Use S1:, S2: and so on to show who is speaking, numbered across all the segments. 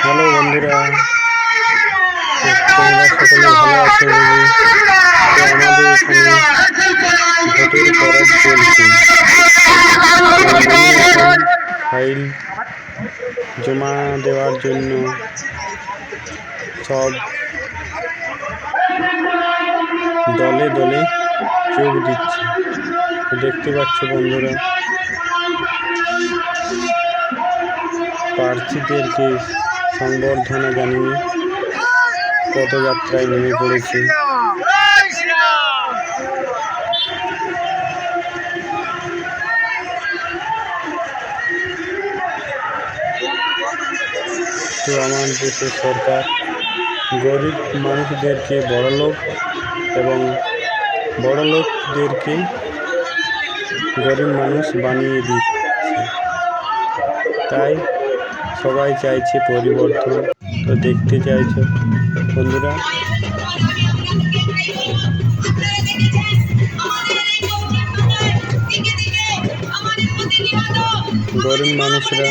S1: Hello বন্ধুরা, তোমরা সকলে ভালো আছো বুঝি? তো আমাদের এখানে ভোটের খরচ চলছে। ফাইল জমা দেওয়ার জন্য সব দলে দলে যোগ দিচ্ছে। দেখতে পাচ্ছ বন্ধুরা, প্রার্থীদেরকে সংবর্ধনা জানিয়ে পদযাত্রায় নেমে পড়েছে। তো আমার দেশের সরকার গরিব মানুষদেরকে বড়লোক এবং বড়লোকদেরকে গরিব মানুষ বানিয়ে দিচ্ছে। তাই সবাই চাইছে পরিবর্তন। তো দেখতে চাইছো বন্ধুরা, গরিব মানুষরা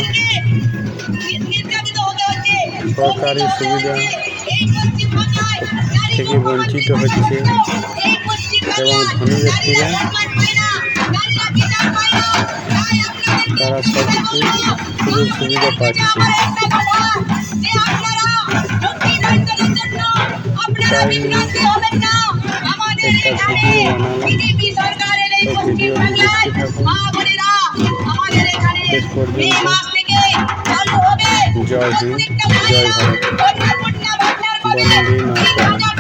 S1: সরকারি সুবিধা থেকে বঞ্চিত হচ্ছে এবং ধনী ব্যক্তিরা তারা সব কিছু সুযোগ সুবিধা পাচ্ছে। তাই নিয়ে একটা ভিডিও বানালাম। তো ভিডিওটি দেখতে থাকুন শেষ পর্যন্ত। জয় হিন্দ, জয় ভারত, বন্দে মাতরম।